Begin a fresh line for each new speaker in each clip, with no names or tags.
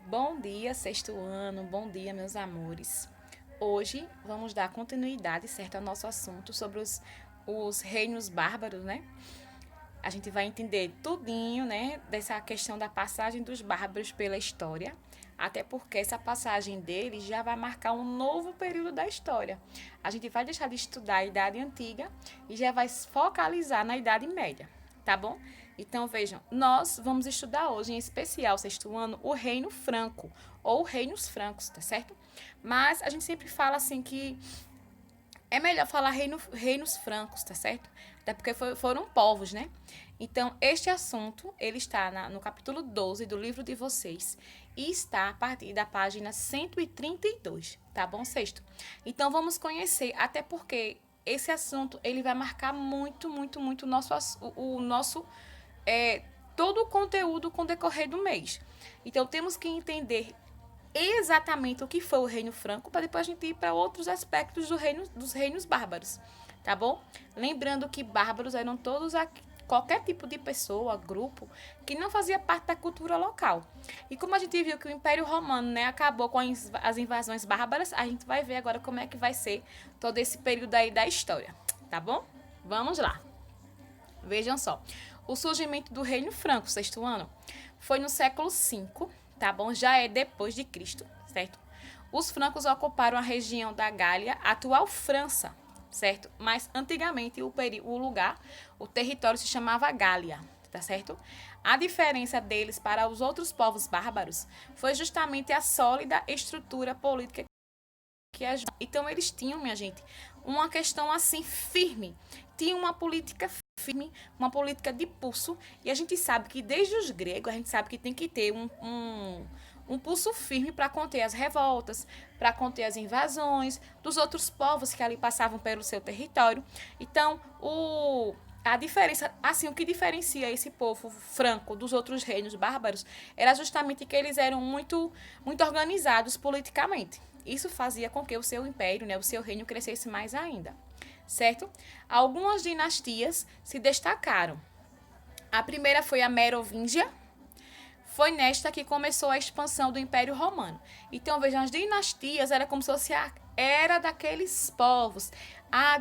Bom dia, sexto ano, bom dia, meus amores. Hoje vamos dar continuidade, certo, ao nosso assunto sobre os reinos bárbaros, né? A gente vai entender tudinho, né, dessa questão da passagem dos bárbaros pela história, até porque essa passagem deles já vai marcar um novo período da história. A gente vai deixar de estudar a Idade Antiga e já vai se focalizar na Idade Média, tá bom? Então vejam, nós vamos estudar hoje, em especial, sexto ano, o Reino Franco, ou Reinos Francos, tá certo? Mas a gente sempre fala assim que é melhor falar reinos francos, tá certo? Até porque foram povos, né? Então, este assunto, ele está no capítulo 12 do livro de vocês e está a partir da página 132, tá bom, sexto? Então, vamos conhecer, até porque esse assunto, ele vai marcar muito, muito, muito o nosso, é, todo o conteúdo com o decorrer do mês. Então, temos que entender exatamente o que foi o Reino Franco, para depois a gente ir para outros aspectos dos reinos bárbaros, tá bom? Lembrando que bárbaros eram todos qualquer tipo de pessoa, grupo, que não fazia parte da cultura local. E como a gente viu que o Império Romano, né, acabou com as invasões bárbaras, a gente vai ver agora como é que vai ser todo esse período aí da história, tá bom? Vamos lá. Vejam só. O surgimento do Reino Franco, sexto ano, foi no século V, tá bom? Já é depois de Cristo, certo? Os francos ocuparam a região da Gália, atual França, certo? Mas antigamente o território se chamava Gália, tá certo? A diferença deles para os outros povos bárbaros foi justamente a sólida estrutura política que então eles tinham, minha gente, uma questão assim firme, tinham uma política firme, uma política de pulso, e a gente sabe que desde os gregos, a gente sabe que tem que ter um pulso firme para conter as revoltas, para conter as invasões dos outros povos que ali passavam pelo seu território. Então, a diferença, assim, o que diferencia esse povo franco dos outros reinos bárbaros era justamente que eles eram muito, muito organizados politicamente. Isso fazia com que o seu império, né, o seu reino crescesse mais ainda, certo? Algumas dinastias se destacaram. A primeira foi a Merovingia. Foi nesta que começou a expansão do Império Romano. Então, vejam, as dinastias era como se fosse a era daqueles povos. A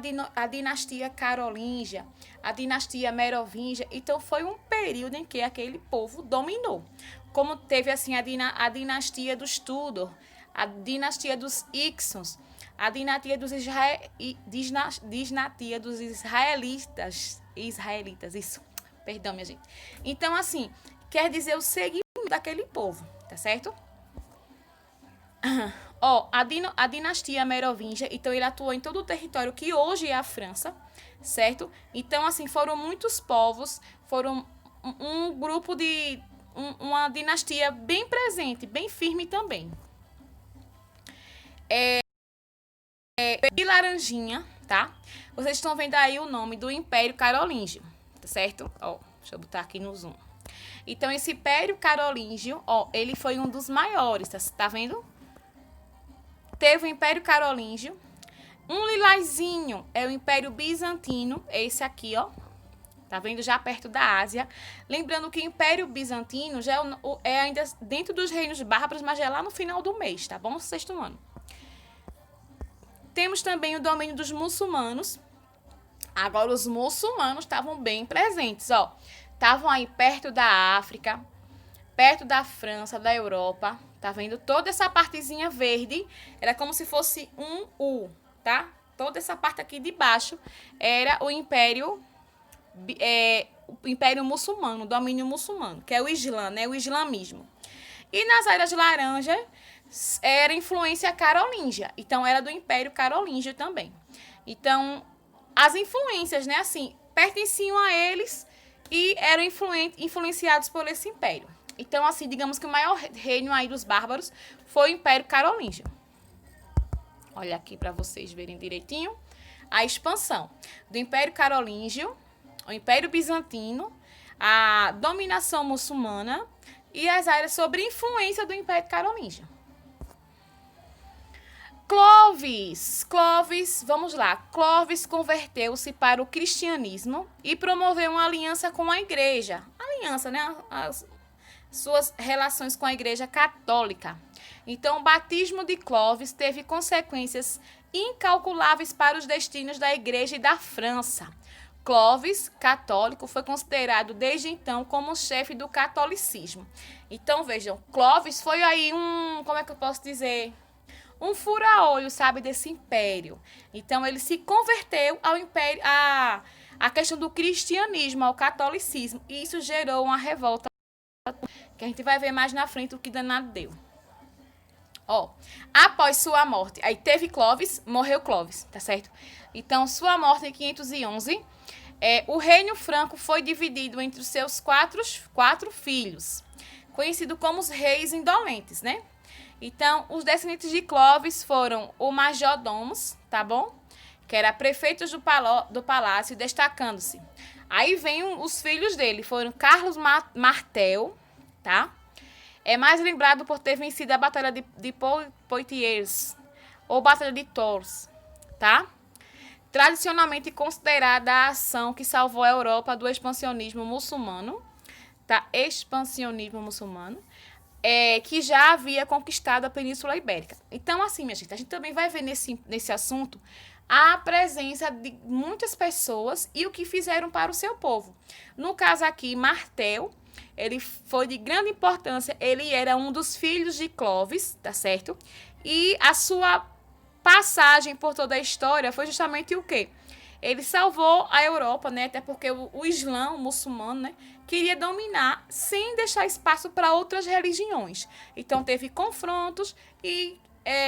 dinastia carolíngia, a dinastia merovingia. Então, foi um período em que aquele povo dominou. Como teve assim a dinastia dos Tudor, a dinastia dos Ixons, a dinastia dos israelitas, isso. Perdão, minha gente. Então, assim, quer dizer o segmento daquele povo, tá certo? Ó, a dinastia merovingia, então ele atuou em todo o território que hoje é a França, certo? Então, assim, foram muitos povos, foram um grupo de uma dinastia bem presente, bem firme também. De laranjinha, tá? Vocês estão vendo aí o nome do Império Carolíngio, tá certo? Ó, deixa eu botar aqui no zoom. Então, esse Império Carolíngio, ó, ele foi um dos maiores, tá vendo? Teve o Império Carolíngio. Um lilazinho é o Império Bizantino, esse aqui, ó. Tá vendo? Já perto da Ásia. Lembrando que o Império Bizantino já é ainda dentro dos reinos bárbaros, mas já é lá no final do mês, tá bom? No sexto ano. Temos também o domínio dos muçulmanos. Agora, os muçulmanos estavam bem presentes, ó. Estavam aí perto da África, perto da França, da Europa. Tá vendo? Toda essa partezinha verde era como se fosse um U, tá? Toda essa parte aqui de baixo era o Império Muçulmano, o domínio muçulmano, que é o Islã, né? O islamismo. E nas áreas laranja era influência carolíngia. Então, era do Império Carolíngio também. Então, as influências, né, assim, pertenciam a eles e eram influenciados por esse império. Então, assim, digamos que o maior reino aí dos bárbaros foi o Império Carolíngio. Olha aqui para vocês verem direitinho a expansão do Império Carolíngio, o Império Bizantino, a dominação muçulmana e as áreas sobre influência do Império Carolíngio. Clovis, vamos lá. Clovis converteu-se para o cristianismo e promoveu uma aliança com a igreja. Aliança, né? suas relações com a Igreja Católica. Então, o batismo de Clovis teve consequências incalculáveis para os destinos da Igreja e da França. Clovis, católico, foi considerado desde então como o chefe do catolicismo. Então, vejam, Clovis foi aí como é que eu posso dizer? Um fura-olho, sabe, desse império. Então, ele se converteu ao império, a questão do cristianismo, ao catolicismo. E isso gerou uma revolta, que a gente vai ver mais na frente o que danado deu. Ó, após sua morte, aí teve Clovis, morreu Clovis, tá certo? Então, sua morte em 511, o reino franco foi dividido entre os seus quatro filhos, conhecido como os reis indolentes, né? Então, os descendentes de Clovis foram o majordomos, tá bom? Que era prefeito do palácio, destacando-se. Aí vem os filhos dele, foram Carlos Martel, tá? É mais lembrado por ter vencido a Batalha de Poitiers, ou Batalha de Tours, tá? Tradicionalmente considerada a ação que salvou a Europa do expansionismo muçulmano, tá? Expansionismo muçulmano, que já havia conquistado a Península Ibérica. Então, assim, minha gente, a gente também vai ver nesse assunto a presença de muitas pessoas e o que fizeram para o seu povo. No caso aqui, Martel, ele foi de grande importância, ele era um dos filhos de Clovis, tá certo? E a sua passagem por toda a história foi justamente o quê? Ele salvou a Europa, né? Até porque o Islã, o muçulmano, né, queria dominar sem deixar espaço para outras religiões. Então, teve confrontos e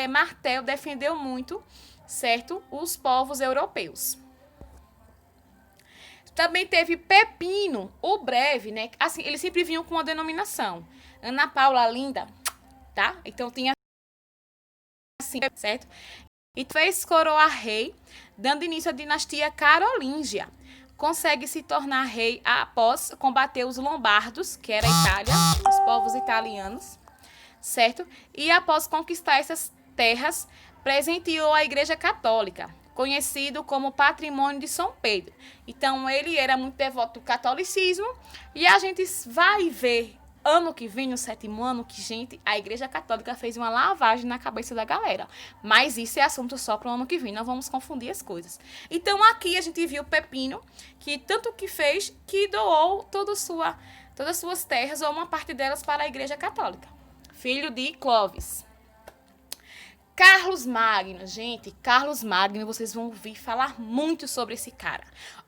Martel defendeu muito, certo? Os povos europeus. Também teve Pepino, o Breve, né? Assim, eles sempre vinham com uma denominação. Ana Paula Linda, tá? Então, tinha assim, certo? E fez coroa rei, dando início à dinastia carolíngia. Consegue se tornar rei após combater os lombardos, que era a Itália, os povos italianos, certo? E após conquistar essas terras, presenteou a Igreja Católica, conhecido como Patrimônio de São Pedro. Então, ele era muito devoto do catolicismo e a gente vai ver ano que vem, no 7º ano, que, gente, a Igreja Católica fez uma lavagem na cabeça da galera. Mas isso é assunto só para o ano que vem, não vamos confundir as coisas. Então, aqui a gente viu Pepino, que tanto que fez, que doou todas as suas terras, ou uma parte delas, para a Igreja Católica. Filho de Clovis. Carlos Magno, gente, Carlos Magno, vocês vão ouvir falar muito sobre esse cara.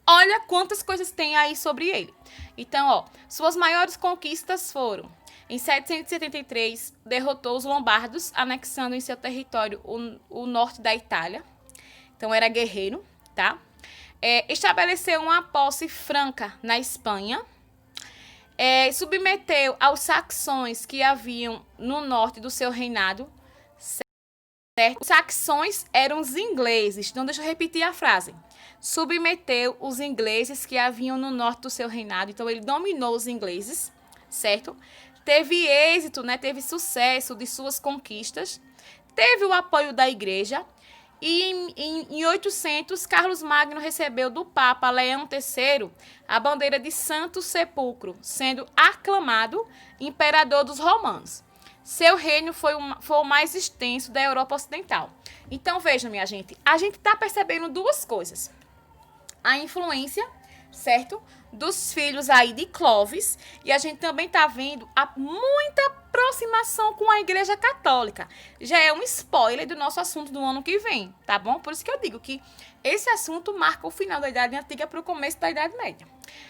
Olha quantas coisas tem aí sobre ele. Então, ó, suas maiores conquistas foram: em 773, derrotou os lombardos, anexando em seu território o norte da Itália. Então, era guerreiro, tá? Estabeleceu uma posse franca na Espanha. Submeteu aos saxões que haviam no norte do seu reinado. Certo? Os saxões eram os ingleses. Então, deixa eu repetir a frase. Submeteu os ingleses que haviam no norte do seu reinado. Então, ele dominou os ingleses, certo? Teve êxito, né? Teve sucesso de suas conquistas. Teve o apoio da igreja. E em 800, Carlos Magno recebeu do Papa Leão III a bandeira de Santo Sepulcro, sendo aclamado imperador dos romanos. Seu reino foi o mais extenso da Europa Ocidental. Então, vejam, minha gente, a gente está percebendo duas coisas. A influência, certo, dos filhos aí de Clovis, e a gente também está vendo muita aproximação com a Igreja Católica. Já é um spoiler do nosso assunto do ano que vem, tá bom? Por isso que eu digo que esse assunto marca o final da Idade Antiga para o começo da Idade Média.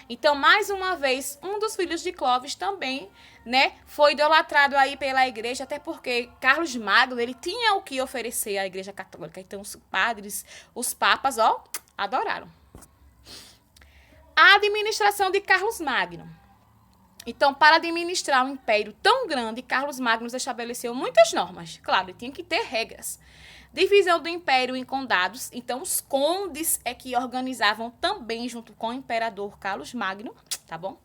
Então, mais uma vez, um dos filhos de Clovis também, né, foi idolatrado aí pela igreja, até porque Carlos Magno, ele tinha o que oferecer à Igreja Católica. Então, os padres, os papas, ó, adoraram. A administração de Carlos Magno. Então, para administrar um império tão grande, Carlos Magno estabeleceu muitas normas. Claro, tinha que ter regras. Divisão do império em condados. Então, os condes é que organizavam também junto com o imperador Carlos Magno, tá bom?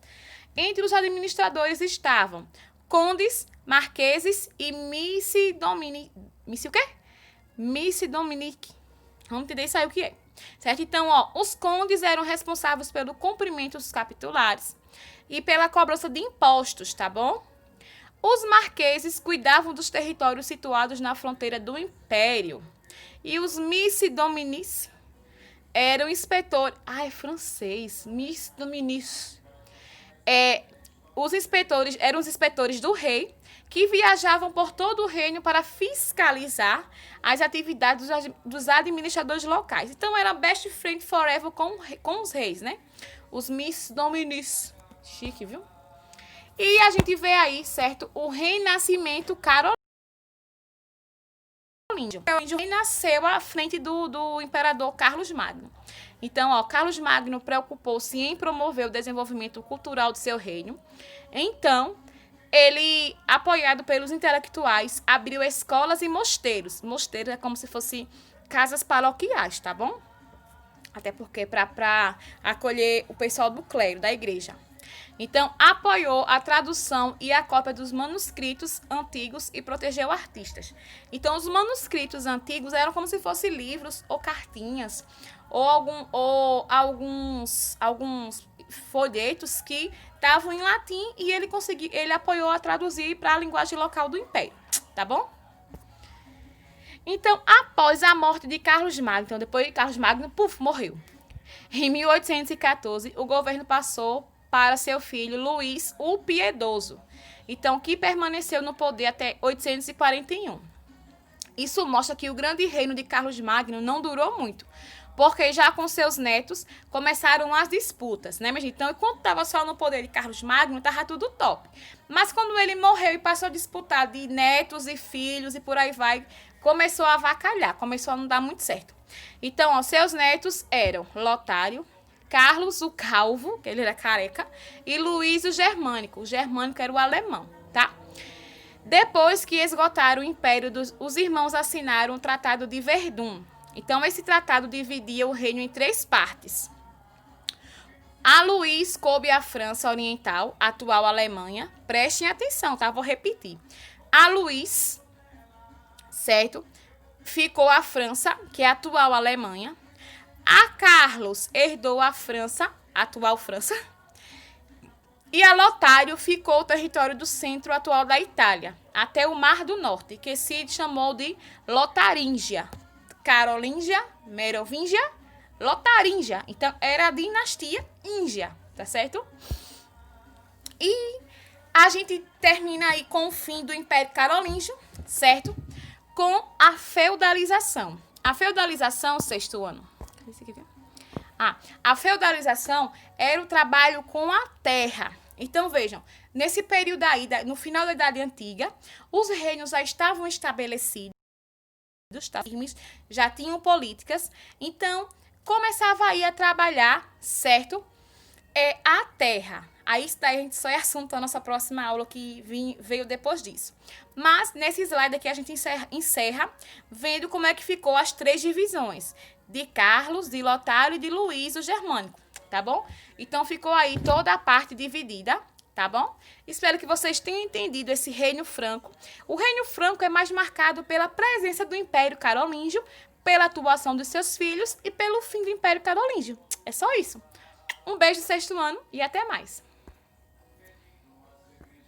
Entre os administradores estavam condes, marqueses e Missi o quê? Missi Dominique. Vamos entender isso aí o que é. Certo? Então, ó, os condes eram responsáveis pelo cumprimento dos capitulares e pela cobrança de impostos, tá bom? Os marqueses cuidavam dos territórios situados na fronteira do império. E os missi dominici eram inspetores... Ah, é francês. Missi dominici. Os inspetores eram os inspetores do rei, que viajavam por todo o reino para fiscalizar as atividades dos administradores locais. Então, era best friend forever com os reis, né? Os Miss Dominici. Chique, viu? E a gente vê aí, certo, o renascimento carolíngio. O rei nasceu à frente do imperador Carlos Magno. Então, Carlos Magno preocupou-se em promover o desenvolvimento cultural do seu reino. Então, ele, apoiado pelos intelectuais, abriu escolas e mosteiros. Mosteiro é como se fosse casas paroquiais, tá bom? Até porque para acolher o pessoal do clero, da igreja. Então, apoiou a tradução e a cópia dos manuscritos antigos e protegeu artistas. Então, os manuscritos antigos eram como se fossem livros ou cartinhas, ou alguns folhetos que estavam em latim e ele apoiou a traduzir para a linguagem local do império, tá bom? Então, após a morte de Carlos Magno, então depois de Carlos Magno, morreu. Em 1814, o governo passou para seu filho Luís o Piedoso, então que permaneceu no poder até 841. Isso mostra que o grande reino de Carlos Magno não durou muito, porque já com seus netos começaram as disputas, né, minha gente? Então, enquanto estava só no poder de Carlos Magno, estava tudo top. Mas quando ele morreu e passou a disputar de netos e filhos e por aí vai, começou a avacalhar, começou a não dar muito certo. Então, seus netos eram Lotário, Carlos o Calvo, que ele era careca, e Luís o Germânico. O Germânico era o alemão, tá? Depois que esgotaram o império, os irmãos assinaram o Tratado de Verdun. Então, esse tratado dividia o reino em 3 partes. A Luís coube a França Oriental, atual Alemanha. Prestem atenção, tá? Vou repetir. A Luís, certo? Ficou a França, que é a atual Alemanha. A Carlos herdou a França, atual França. E a Lotário ficou o território do centro atual da Itália, até o Mar do Norte, que se chamou de Lotaríngia. Carolíngia, Merovingia, Lotaríngia. Então, era a dinastia Íngia, tá certo? E a gente termina aí com o fim do Império Carolíngio, certo? Com a feudalização. A feudalização, 6º ano. A feudalização era o trabalho com a terra. Então, vejam, nesse período aí, no final da Idade Antiga, os reinos já estavam estabelecidos, já tinham políticas, então começava aí a trabalhar, certo? A terra. Aí isso daí a gente só é assunto da nossa próxima aula que veio depois disso. Mas nesse slide aqui a gente encerra vendo como é que ficou as 3 divisões. De Carlos, de Lotário e de Luís o Germânico, tá bom? Então ficou aí toda a parte dividida, tá bom? Espero que vocês tenham entendido esse Reino Franco. O Reino Franco é mais marcado pela presença do Império Carolíngio, pela atuação dos seus filhos e pelo fim do Império Carolíngio. É só isso. Um beijo do 6º ano e até mais.